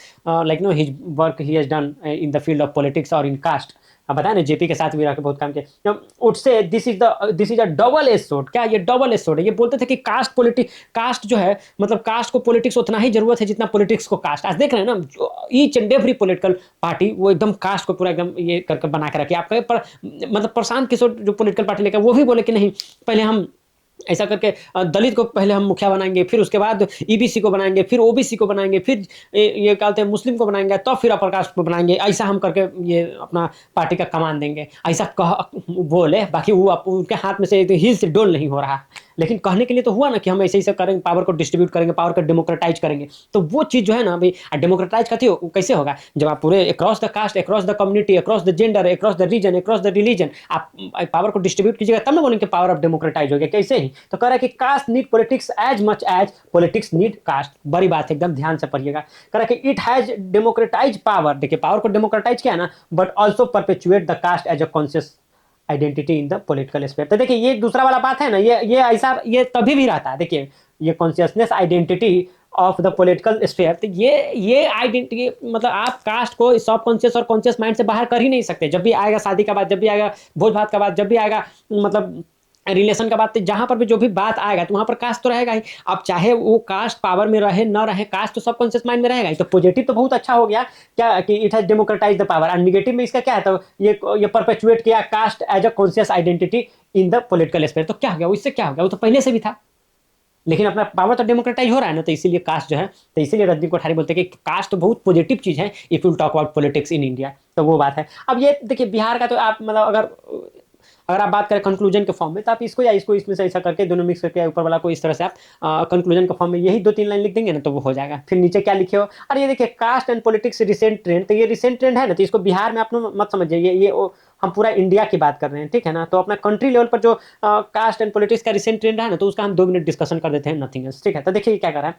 like no his work he has done in the field of politics or in caste। अब बताया ना जेपी के साथ भी रह के बहुत काम किया। उससे this is a double edge sword, क्या ये डबल एज सोर्ड है। ये बोलते थे कि कास्ट जो है मतलब कास्ट को पॉलिटिक्स उतना ही जरूरत है जितना पॉलिटिक्स को कास्ट। आज देख रहे हैं ना each and every political party वो एकदम कास्ट को पूरा एकदम ये करके बना के रखी। आप कहे पर मतलब प्रशांत किशोर जो पॉलिटिकल पार्टी लेकर वो भी बोले कि नहीं पहले हम ऐसा करके दलित को पहले हम मुखिया बनाएंगे, फिर उसके बाद ईबीसी को बनाएंगे, फिर ओबीसी को बनाएंगे, फिर ये क्या कहते हैं मुस्लिम को बनाएंगे, तो फिर अपर कास्ट को बनाएंगे। ऐसा हम करके ये अपना पार्टी का कमान देंगे, ऐसा कह बोले। बाकी वो उनके हाथ में से हिल से डोल नहीं हो रहा, लेकिन कहने के लिए तो हुआ ना कि हम ऐसे ही करेंगे, पावर को डिस्ट्रीब्यूट करेंगे, पावर को डेमोक्रेटाइज करेंगे। तो वो चीज़ जो है ना अभी डेमोक्रेटाइज कैसे होगा जब आप पूरे across the caste, across the community, across the gender, across the region, across the religion आप पावर को डिस्ट्रीब्यूट कीजिएगा, तब ना बोलेंगे पावर ऑफ डेमोक्रेटाइज हो गया। कैसे ही तो कह रहा है कि caste need politics as much as politics need caste. बड़ी बात है, एकदम ध्यान से पढ़िएगा। कह रहा है कि इट हैज डेमोक्रेटाइज पावर, देखिए पावर को डेमोक्रेटाइज किया ना, but also perpetuate the caste as a conscious identity in the political sphere. तो देखिए ये दूसरा वाला बात है ना, ये ऐसा ये तभी भी रहता है। देखिए ये consciousness identity of the political sphere, तो ये आइडेंटिटी मतलब आप कास्ट को सब कॉन्शियस और कॉन्शियस माइंड से बाहर कर ही नहीं सकते। जब भी आएगा शादी का बात, जब भी आएगा भोज भात का बात, जब भी आएगा मतलब रिलेशन का बात, जहां पर भी जो भी बात आएगा तो वहां पर कास्ट तो रहेगा ही। अब चाहे वो कास्ट पावर में रहे ना रहे, कास्ट तो सबकॉन्शियस माइंड में रहेगा ही। तो पॉजिटिव तो बहुत अच्छा हो गया क्या कि it has democratise the power, और निगेटिव में इसका क्या है, तो ये परपेचुएट किया caste as a conscious identity in the political sphere. तो क्या हो गया, उससे क्या हो गया, वो तो पहले से भी था। लेकिन अपना पावर तो डेमोक्रेटाइज हो रहा है ना, तो इसीलिए कास्ट जो है, तो इसीलिए रजनी कोठारी बोलते हैं कि कास्ट तो बहुत पॉजिटिव चीज़ है if you talk about politics in India. तो वो बात है। अब ये देखिए बिहार का तो आप मतलब अगर आप बात करें कंक्लूजन के फॉर्म में, तो आप इसको या इसको इसमें से ऐसा करके दोनों मिक्स करके ऊपर वाला को इस तरह से आप कंक्लूजन के फॉर्म में यही 2-3 लाइन लिख देंगे ना, तो वो हो जाएगा। फिर नीचे क्या लिखे हो, अरे ये देखिए caste and politics recent trend, तो ये रिसेंट ट्रेंड है ना, तो इसको बिहार में आप मत समझिए, ये हम पूरा इंडिया की बात कर रहे हैं, ठीक है ना। तो अपना कंट्री लेवल पर जो कास्ट एंड पॉलिटिक्स का रिसेंट ट्रेंड है ना, तो उसका हम 2 मिनट डिस्कशन कर देते हैं, नथिंग एल्स, ठीक है। तो देखिए क्या कर रहा है,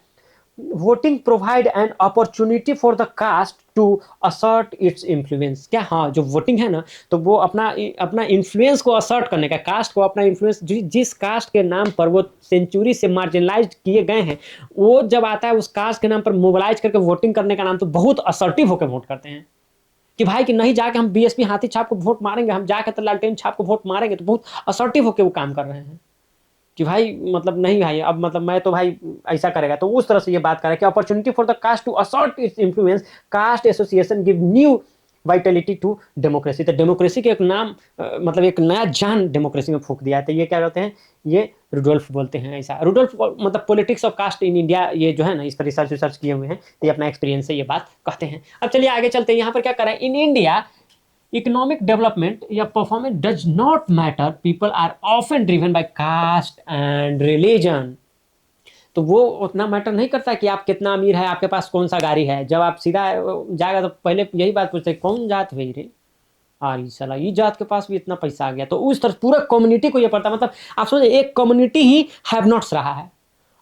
voting provide an opportunity for the caste to assert its influence. क्या, हाँ, जो वोटिंग है ना, तो वो अपना अपना इन्फ्लुएंस को असर्ट करने का, कास्ट को अपना इन्फ्लुएंस, जिस कास्ट के नाम पर वो सेंचुरी से मार्जिनलाइज किए गए हैं, वो जब आता है उस कास्ट के नाम पर मोबिलाइज करके वोटिंग करने का नाम, तो बहुत असर्टिव होकर वोट करते हैं कि भाई कि नहीं जाके हम बीएसपी हाथी छाप को वोट मारेंगे, हम जाके तो लालटेन छाप को वोट मारेंगे, तो बहुत असर्टिव होकर वो काम कर रहे हैं कि भाई मतलब नहीं भाई, अब मतलब मैं तो भाई ऐसा करेगा। तो उस तरह से ये बात कर रहा है कि opportunity for the caste to assert its influence, caste association give new vitality to democracy. तो डेमोक्रेसी के एक नाम मतलब एक नया जान डेमोक्रेसी में फूंक दिया है। तो ये क्या कहते हैं, ये रुडोल्फ बोलते हैं ऐसा। रुडोल्फ मतलब politics of caste in India, ये जो है ना, इस पर रिसर्च किए हुए हैं, तो ये अपना एक्सपीरियंस से ये बात कहते हैं। अब चलिए आगे चलते हैं। यहाँ पर क्या कर रहा है, इन इंडिया economic development या performance does not matter, people are often driven by caste and religion। तो वो उतना मैटर नहीं करता कि आप कितना अमीर है, आपके पास कौन सा गाड़ी है। जब आप सीधा जाएगा तो पहले यही बात पूछते हैं, कौन जात है रे, अरे साला ये जात के पास भी इतना पैसा आ गया। तो उस तरह पूरा कम्युनिटी को ये पड़ता है। मतलब आप सोचिए एक कम्युनिटी ही हैव नॉट्स रहा है।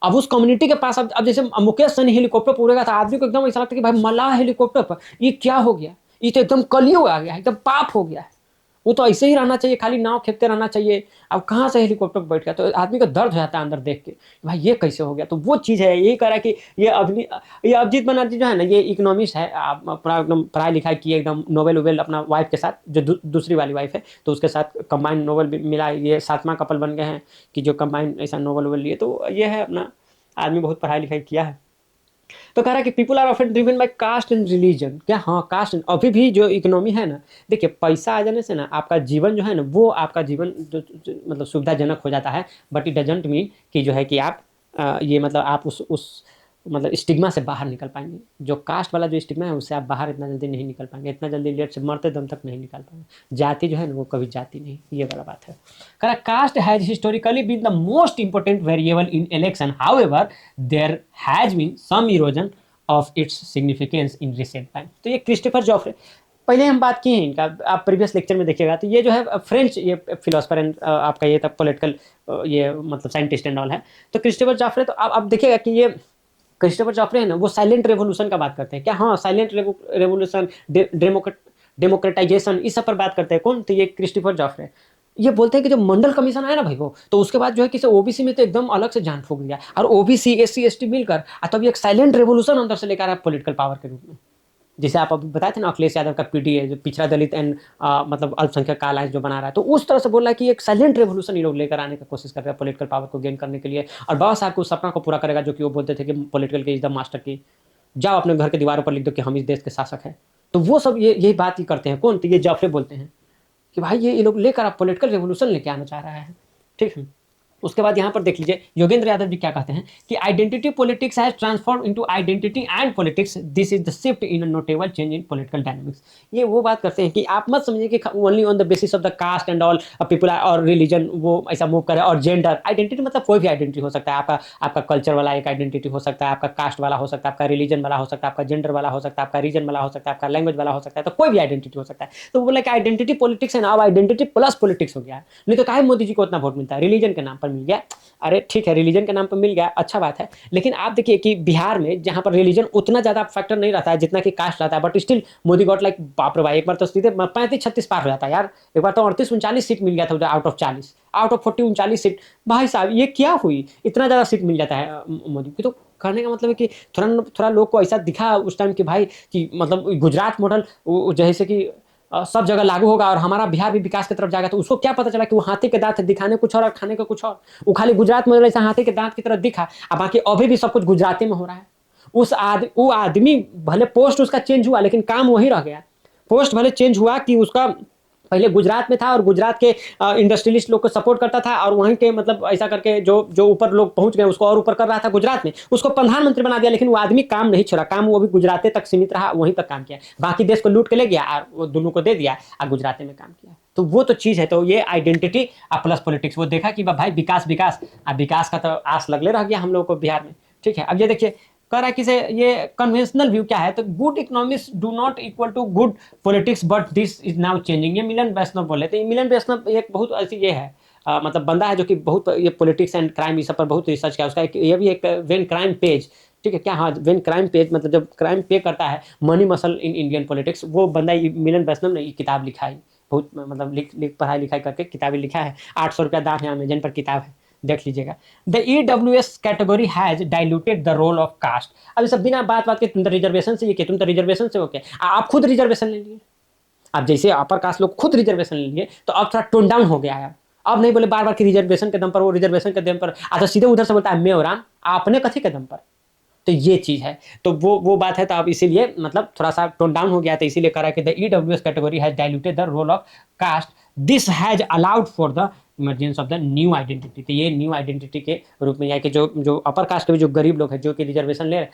अब उस कम्युनिटी के पास अब जैसे मुकेश सैनी हेलीकॉप्टर उड़ेगा था, आदमी को एकदम ऐसा लगता है कि भाई मलाह हेलीकॉप्टर पर, ये क्या हो गया, ये तो एकदम कलयुग आ गया, एकदम पाप हो गया है। वो तो ऐसे ही रहना चाहिए, खाली नाव खेपते रहना चाहिए। अब कहाँ से हेलीकॉप्टर पर बैठ गया, तो आदमी का दर्द हो जाता है अंदर देख के, भाई ये कैसे हो गया। तो वो चीज़ है, यही कह रहा है कि ये अभिजीत बनर्जी जो है ना, ये इकोनॉमिस्ट है, आप पूरा एकदम पढ़ाई लिखाई किए, एकदम नोबेल वोबेल अपना वाइफ के साथ, जो दूसरी वाली वाइफ है, तो उसके साथ कंबाइंड नोबेल भी मिला। ये 7वां कपल बन गए हैं कि जो कंबाइंड ऐसा नोबेल वोबेल लिए। तो ये है अपना आदमी बहुत पढ़ाई लिखाई किया है। तो कह रहा है कि people are often driven by caste and religion. क्या, हाँ, कास्ट अभी भी जो इकोनॉमी है ना, देखिए पैसा आ जाने से ना आपका जीवन जो है ना, वो आपका जीवन जो मतलब सुविधाजनक हो जाता है, बट इट डजंट मीन कि जो है कि आप ये मतलब आप उस मतलब स्टिग्मा से बाहर निकल पाएंगे। जो कास्ट वाला जो स्टिग्मा है, उससे आप बाहर इतना जल्दी नहीं निकल पाएंगे, इतना जल्दी लेट से मरते दम तक नहीं निकल पाएंगे। जाति जो है ना, वो कभी जाति नहीं, ये वाला बात है। कह रहा caste has historically been the most important variable in election, however there has been some erosion of its significance in recent time. तो ये क्रिस्टोफर जॉफ्रे, पहले हम बात की है इनका, आप प्रीवियस लेक्चर में देखिएगा। तो ये जो है फ्रेंच ये फिलोसफर एंड आपका ये तब पॉलिटिकल ये मतलब साइंटिस्ट एंड ऑल है। तो क्रिस्टोफर जॉफ्रे, तो आप देखिएगा कि ये क्रिस्टोफर जॉफ्रे है ना, वो साइलेंट रेवोल्यूशन का बात करते हैं। क्या, हाँ, साइलेंट रेवोल्यूशन, डेमोक्रेटाइजेशन, इस सब पर बात करते हैं। कौन, तो ये क्रिस्टोफर जॉफ्रे। ये बोलते हैं कि जब मंडल कमीशन आया ना भाई वो, तो उसके बाद जो है किसी ओबीसी में तो एकदम अलग से जान फूंक दिया, और ओबीसी एससी एसटी मिलकर तब एक साइलेंट रेवोल्यूशन अंदर से लेकर आया पॉलिटिकल पावर के रूप में। जैसे आप अभी बताए थे ना, अखिलेश यादव का पीडीए जो पिछड़ा दलित एंड मतलब अल्पसंख्यक का अलायंस जो बना रहा है, तो उस तरह से बोल रहा है कि एक साइलेंट रेवोल्यूशन ये लोग लेकर आने की कोशिश कर रहे हैं पॉलिटिकल पावर को गेन करने के लिए। और बाबा साहब को उस सपना को पूरा करेगा जो कि वो बोलते थे कि पॉलिटिकल के इज द मास्टर की, जाओ अपने घर के दीवारों पर लिख दो कि हम इस देश के शासक हैं। तो वो सब यही बात ही करते हैं। कौन, तो ये जॉफ्रे बोलते हैं कि भाई ये लोग लेकर आप पॉलिटिकल रेवोल्यूशन लेके आना चाह रहा है, ठीक है। उसके बाद यहाँ पर देख लीजिए योगेंद्र यादव जी क्या कहते हैं कि identity politics has transform into identity and politics, this is the shift in a notable change in political dynamics. ये वो बात करते हैं कि आप मत समझिए कि only on the basis of the caste and all people और रिलीजन वो ऐसा मूव करे, और जेंडर आइडेंटिटी मतलब कोई भी आइडेंटिटी हो सकता है। आपका कल्चर वाला एक आइडेंटिटी हो सकता है, आपका कास्ट वाला हो सकता है, आपका रिलीजन वाला हो सकता है, आपका जेंडर वाला हो सकता है, आपका रीजन वाला हो सकता है, आपका लैंग्वेज वाला हो सकता है, तो कोई भी आइडेंटिटी हो सकता है। तो बोला कि आइडेंटिटी पॉलिटिक्स है ना, अब आइडेंटिटी प्लस पॉलिटिक्स हो गया है। नहीं तो काहे मोदी जी को उतना वोट मिलता है, रिलीजन के नाम पर मिल गया। अरे ठीक है, रिलीजन के नाम पर मिल गया, अच्छा बात है। लेकिन आप देखिए कि बिहार में जहां पर रिलीजन उतना ज्यादा फैक्टर नहीं रहता है जितना कि कास्ट रहता है, but still Modi got like बाप रे भाई, एक बार तो सीधे 35-36 पार हो जाता है यार। एक बार तो 38-39 सीट मिल गया था out of 40, out of 40 39 seat. भाई साहब ये क्या हुई, इतना ज्यादा सीट मिल जाता है मोदी की। तो कहने का मतलब है कि थोड़ा लोग को ऐसा दिखा उस टाइम कि भाई कि मतलब गुजरात मॉडल जैसे कि सब जगह लागू होगा और हमारा बिहार भी विकास की तरफ जाएगा। तो उसको क्या पता चला कि वो हाथी के दांत दिखाने कुछ और खाने का कुछ और। वो खाली गुजरात में ऐसा हाथी के दांत की तरह दिखा, अब बाकी अभी भी सब कुछ गुजराती में हो रहा है। वो आदमी भले पोस्ट उसका चेंज हुआ, लेकिन काम वही रह गया। पोस्ट भले चेंज हुआ कि उसका पहले गुजरात में था और गुजरात के इंडस्ट्रियलिस्ट लोग को सपोर्ट करता था और वहीं के मतलब ऐसा करके जो जो ऊपर लोग पहुंच गए उसको और ऊपर कर रहा था गुजरात में, उसको प्रधानमंत्री बना दिया। लेकिन वो आदमी काम नहीं छोड़ा, काम वो भी गुजरात तक सीमित रहा, वहीं तक काम किया, बाकी देश को लूट के ले गया और वो दोनों को दे दिया और गुजरात में काम किया। तो वो तो चीज़ है। तो ये आइडेंटिटी प्लस पॉलिटिक्स, वो देखा कि भाई विकास विकास, अब विकास का तो आस लगले रह गया हम लोगों को बिहार में। ठीक है, अब ये देखिए कह रहा है कि से ये कन्वेंशनल व्यू क्या है, तो good economics do not equal to good politics but this is now changing. ये मिलन वैष्णव बोले थे। मिलन वैष्णव एक बहुत ऐसी ये है मतलब बंदा है जो कि बहुत ये पॉलिटिक्स एंड क्राइम इस सब पर बहुत रिसर्च किया। उसका ये भी एक वेन क्राइम पेज, ठीक है क्या, हाँ वेन क्राइम पेज मतलब जब क्राइम पे करता है money muscle in Indian politics, वो बंदा मिलन वैष्णव ने ये किताब लिखा है। बहुत मतलब पढ़ाई लिखाई करके किताबें लिखा है। 800 रुपया दाम है, अमेजन पर किताब है, देख लीजिएगा। The EWS category has diluted the role of caste. अब सब बिना बात बात के तुम तो रिजर्वेशन से ये कि तुम तो रिजर्वेशन से हो क्या, आप खुद रिजर्वेशन ले लिए। अब जैसे अपर कास्ट लोग खुद रिजर्वेशन ले लिए तो अब थोड़ा टोन डाउन हो गया है। अब नहीं बोले बार बार की रिजर्वेशन के दम पर, वो रिजर्वेशन के दम पर तो सीधे उधर से बोलता है मैं और आपने कथी के दम पर। तो ये चीज़ है, तो वो बात है। तो अब इसीलिए मतलब थोड़ा सा टोन डाउन हो गया, तो इसीलिए कह रहा है कि the EWS category has diluted the role of caste, this has allowed for the emergence of the new identity. तो ये न्यू आइडेंटिटी के रूप में, या कि जो जो अपर कास्ट के भी जो गरीब लोग हैं जो कि रिजर्वेशन ले रहे,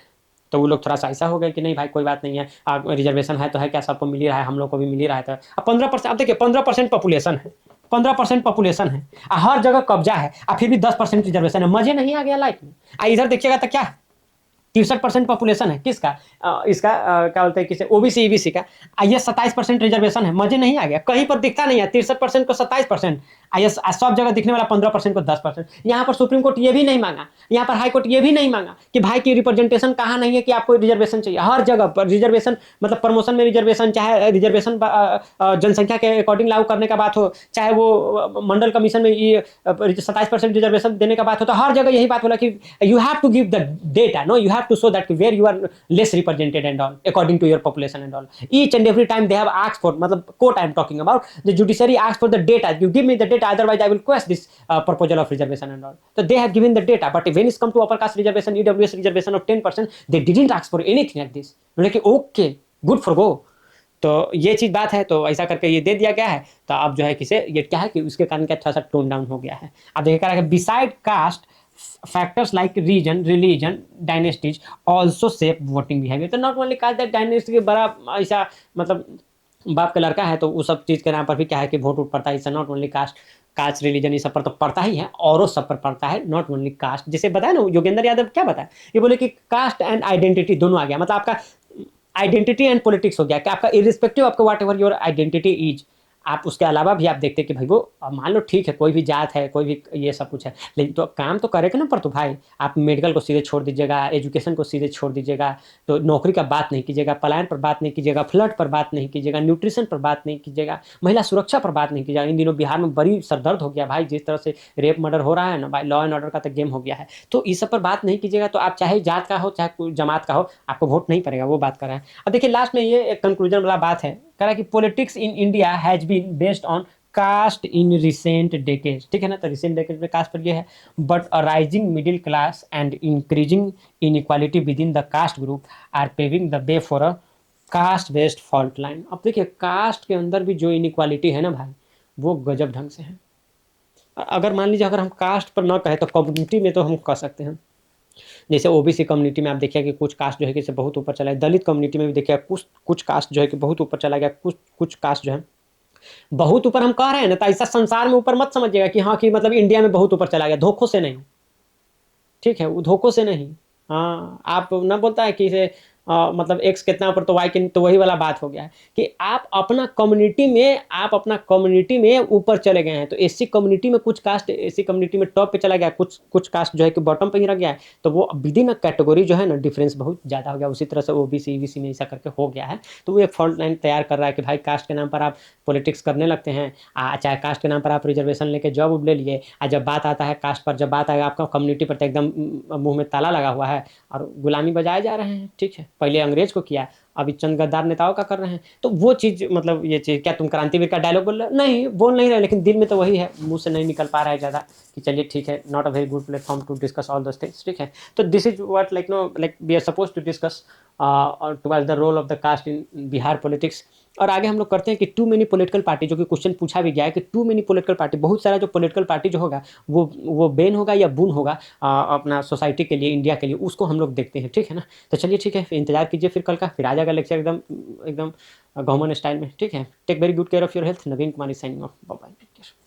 तो वो लोग थोड़ा सा ऐसा हो गया कि नहीं भाई कोई बात नहीं है, रिजर्वेशन है तो है क्या, सबको मिल ही रहा है, हम लोग को भी मिल ही रहा है। तो अब 15%, अब देखिए 15% पॉपुलेशन है, 15% पॉपुलेशन है, हर जगह कब्जा है, और फिर भी 10% रिजर्वेशन है। मजे नहीं आ गया लाइफ में। इधर देखिएगा तो क्या 63% पॉपुलेशन है किसका, इसका क्या बोलते हैं किसे, ओबीसी ईबीसी का। ये 27% रिजर्वेशन है। मजे नहीं आ गया, कहीं पर दिखता नहीं है 63% को 27%, सब जगह दिखने वाला 15% को 10%। यहाँ पर सुप्रीम कोर्ट ये भी नहीं मांगा, यहाँ पर हाई कोर्ट ये भी नहीं मांगा कि भाई की रिप्रेजेंटेशन कहाँ नहीं है कि आपको रिजर्वेशन चाहिए। हर जगह पर रिजर्वेशन, मतलब प्रमोशन में रिजर्वेशन, चाहे रिजर्वेशन जनसंख्या के अकॉर्डिंग लागू करने का बात हो, चाहे वो मंडल कमीशन में ये 27% रिजर्वेशन देने का बात हो, तो हर जगह यही बात बोला कि you have to give the data, no, you have to show that where you are less represented and all according to your population and all. Each and every time they have asked for, matlab quote I am talking about, the judiciary asked for the data, you give me the data, otherwise I will quest this proposal of reservation and all. So they have given the data, but when it's come to upper caste reservation, EWS reservation of 10%, they didn't ask for anything like this. बोले कि okay, good for go. तो ये चीज़ बात है, तो ऐसा करके ये दे दिया गया है। तो अब जो है किसे ये क्या है कि उसके कारण क्या थोड़ा सा टोन डाउन हो गया है। अब देखिए क्या है, beside caste factors like region, religion, dynasties also shape voting behavior. तो not only caste, that dynasty के बड़ा ऐसा मतलब बाप का लड़का है तो उस सब चीज़ के नाम पर भी क्या है कि वोट पड़ता है। इससे नॉट ओनली कास्ट रिलीजन इस सब पर तो पड़ता ही है, औरों सब पर पड़ता है, नॉट ओनली कास्ट। जैसे बताया ना योगेंद्र यादव क्या बताया, ये बोले कि कास्ट एंड आइडेंटिटी दोनों आ गया, मतलब आपका आइडेंटिटी एंड पॉलिटिक्स हो गया कि आपका इरिस्पेक्टिव आपका वाट एवर योर आइडेंटिटी इज, आप उसके अलावा भी आप देखते हैं कि भाई वो मान लो ठीक है कोई भी जात है, कोई भी ये सब कुछ है, लेकिन तो काम तो करेगा ना। पर तो भाई आप मेडिकल को सीधे छोड़ दीजिएगा, एजुकेशन को सीधे छोड़ दीजिएगा, तो नौकरी का बात नहीं कीजिएगा, पलायन पर बात नहीं कीजिएगा, फ्लड पर बात नहीं कीजिएगा, न्यूट्रिशन पर बात नहीं कीजिएगा, महिला सुरक्षा पर बात नहीं कीजिएगा। इन दिनों बिहार में बड़ी सरदर्द हो गया भाई, जिस तरह से रेप मर्डर हो रहा है ना भाई, लॉ एंड ऑर्डर का तो गेम हो गया है। तो इस सब पर बात नहीं कीजिएगा, तो आप चाहे जात का हो चाहे कोई जमात का हो, आपको वोट नहीं पड़ेगा, वो बात कर रहा है। अब देखिए लास्ट में ये एक कंक्लूजन वाला बात है, कह रहा है कि politics in India has been based on caste in recent decades. ठीक है ना, तो रिसेंट डेकेज में कास्ट पर ये है, but a rising middle class and increasing inequality within the caste group are paving the way for a caste based fault line. अब देखिए कास्ट के अंदर भी जो इनइक्वालिटी है ना भाई, वो गजब ढंग से है। अगर मान लीजिए अगर हम कास्ट पर ना कहें तो कम्युनिटी में तो हम कह सकते हैं। जैसे ओबीसी कम्युनिटी में आप देखिए कि कुछ कास्ट जो है कि बहुत ऊपर चला है, दलित कम्युनिटी में भी देखिए कुछ कास्ट जो है कि बहुत ऊपर चला गया, कुछ कास्ट जो है बहुत ऊपर। हम कह रहे हैं ना, तो ऐसा संसार में ऊपर मत समझिएगा कि हाँ कि मतलब इंडिया में बहुत ऊपर चला गया, धोखों से नहीं, ठीक है, वो धोखों से नहीं। हाँ आप ना बोलता है कि इसे मतलब एक्स कितना ऊपर तो वाई कितना, तो वही वाला बात हो गया है कि आप अपना कम्युनिटी में ऊपर चले गए हैं। तो एससी कम्युनिटी में कुछ कास्ट एससी कम्युनिटी में टॉप पे चला गया, कुछ कास्ट जो है कि बॉटम पे ही रह गया है। तो वो विद इन कैटेगरी जो है ना डिफरेंस बहुत ज़्यादा हो गया। उसी तरह से ओबीसी ईबीसी में ऐसा करके हो गया है। तो वो एक फॉल्ट लाइन तैयार कर रहा है कि भाई कास्ट के नाम पर आप पॉलिटिक्स करने लगते हैं, चाहे कास्ट के नाम पर आप रिजर्वेशन लेके जॉब उब ले लिए, जब बात आता है कास्ट पर, जब बात आएगा आपका कम्युनिटी पर, तो एकदम मुंह में ताला लगा हुआ है और गुलामी बजाए जा रहे हैं। ठीक है, पहले अंग्रेज को किया, अभी चंद गद्दार नेताओं का कर रहे हैं। तो वो चीज़ मतलब ये चीज़ क्या तुम क्रांतिवीर का डायलॉग बोल रहे हो? नहीं, बोल नहीं रहे, लेकिन दिल में तो वही है, मुँह से नहीं निकल पा रहा है ज़्यादा कि चलिए ठीक है, not a very good platform to discuss all those things, ठीक है। तो this is what like no like we are supposed to discuss towards the role of the caste in Bihar politics. और आगे हम लोग करते हैं कि टू मेनी पॉलिटिकल पार्टी, जो कि क्वेश्चन पूछा भी गया है कि टू मेनी पॉलिटिकल पार्टी, बहुत सारा जो पॉलिटिकल पार्टी जो होगा वो बेन होगा या बून होगा अपना सोसाइटी के लिए, इंडिया के लिए, उसको हम लोग देखते हैं, ठीक है ना। तो चलिए ठीक है, फिर इंतजार कीजिए फिर कल का, फिर आ जाएगा लेक्चर एकदम एकदम गवर्नमेंट स्टाइल में, ठीक है। Take very good care of your health. Naveen Kumar is signing off, bye bye.